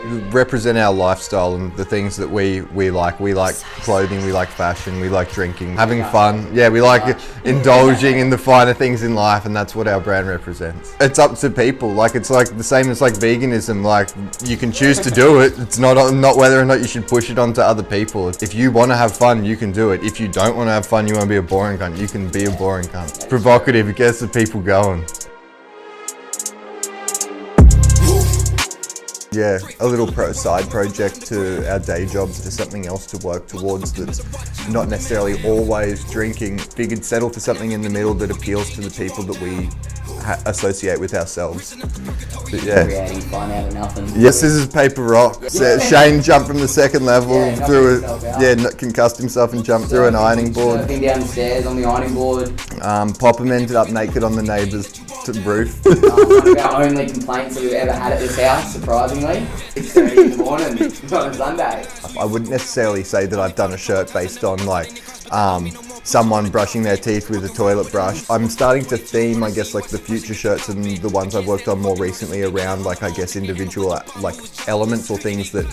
Represent our lifestyle and the things that we like. We like clothing, we like fashion, we like drinking, having fun. Yeah, we like indulging in the finer things in life, and that's what our brand represents. It's up to people. Like, it's like the same as like veganism. Like, you can choose to do it. It's not whether or not you should push it onto other people. If you want to have fun, you can do it. If you don't want to have fun, you want to be a boring cunt, you can be a boring cunt. Provocative, it gets the people going. Yeah, a little side project to our day jobs, to something else to work towards that's not necessarily always drinking. Figured settle for something in the middle that appeals to the people that we associate with ourselves. But yeah. Creating fun out of nothing. Yes, scissors, paper, rock. Yeah. Shane jumped from the second level concussed himself and jumped through an ironing board. Surfing down the stairs on the ironing board. Popham ended up naked on the neighbour's roof. One of our only complaints that we've ever had at this house, surprisingly. 6:30 in the morning on a Sunday. I wouldn't necessarily say that I've done a shirt based on like someone brushing their teeth with a toilet brush. I'm starting to theme, I guess, like the future shirts and the ones I've worked on more recently around like, I guess, individual like elements or things that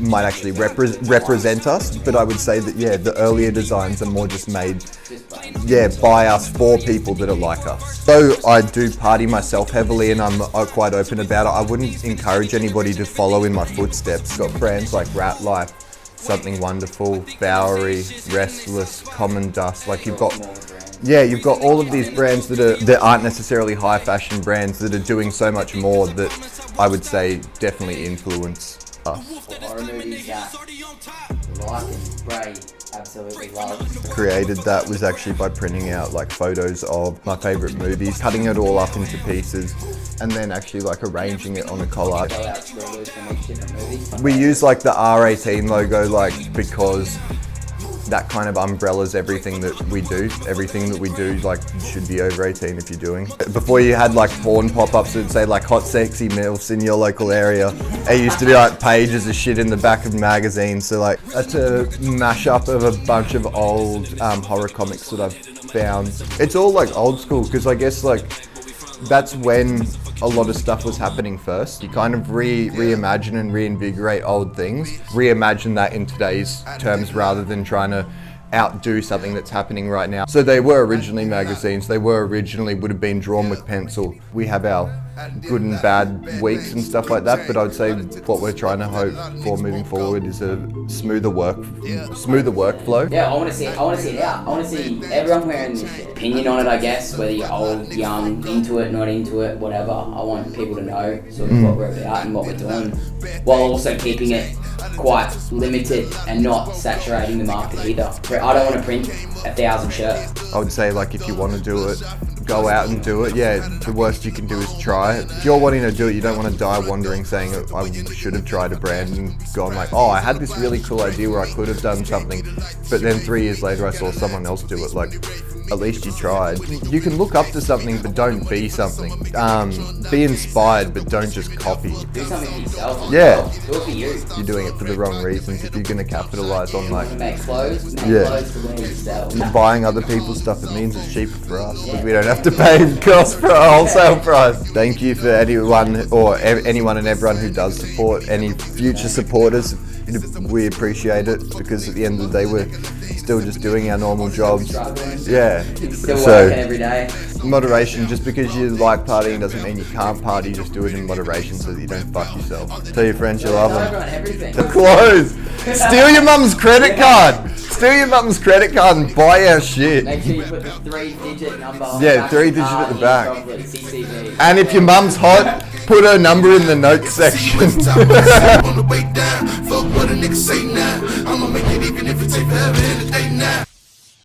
might actually represent us. But I would say that, yeah, the earlier designs are more just made by us for people that are like us. Though I do party myself heavily and I'm quite open about it, I wouldn't encourage anybody to follow in my footsteps. Got brands like Rat Life, Something Wonderful, Bowery, Restless, Common Dust. Like you've got all of these brands that aren't necessarily high fashion brands that are doing so much more that I would say definitely influence us. Horror movies that like and Ray absolutely love. Created that was actually by printing out like photos of my favourite movies, cutting it all up into pieces, and then actually like arranging it on a collage. Screwloose from each different movie. We use like the R18 logo like because that kind of umbrellas everything that we do. Everything that we do, like, you should be over 18 if you're doing. Before you had like porn pop-ups that would say like hot sexy MILFs in your local area. It used to be like pages of shit in the back of magazines. So like that's a mashup of a bunch of old horror comics that I've found. It's all like old school because I guess like that's when a lot of stuff was happening first. You kind of reimagine and reinvigorate old things. Reimagine that in today's terms rather than trying to outdo something that's happening right now. So they were originally magazines. They would have been drawn with pencil. We have our good and bad weeks and stuff like that, but I would say what we're trying to hope for moving forward is a smoother workflow. Yeah, I want to see it out. I want to see everyone wearing this shit. Opinion on it, I guess, whether you're old, young, into it, not into it, whatever. I want people to know sort of what we're about and what we're doing, while also keeping it quite limited and not saturating the market either. I don't want to print 1,000 shirts. I would say like if you want to do it, go out and do it. Yeah, the worst you can do is try it. If you're wanting to do it, you don't want to die wondering saying I should have tried a brand and gone like, oh, I had this really cool idea where I could have done something, but then 3 years later I saw someone else do it. Like, at least you tried. You can look up to something, but don't be something. Be inspired, but don't just copy. Do something for yourself. Yeah. Do it for you. You're doing it for the wrong reasons. If you're going to capitalize on like... Make clothes to wear yourself. Buying other people's stuff, it means it's cheaper for us because we don't have to pay cost for a wholesale price. Thank you for anyone and everyone who does support, any future supporters. We appreciate it because at the end of the day we're still just doing our normal jobs. Yeah. Still working every day. Moderation, just because you like partying doesn't mean you can't party, just do it in moderation so that you don't fuck yourself. Tell your friends you love them. The clothes! Steal your mum's credit card! Steal your mum's credit card and buy our shit. Make sure you put the 3-digit number on Yeah, 3-digit at the back. And if your mum's hot, put her number in the notes section. On the way down, fuck what a nigga say now. I'ma make it even if it take forever in the day now.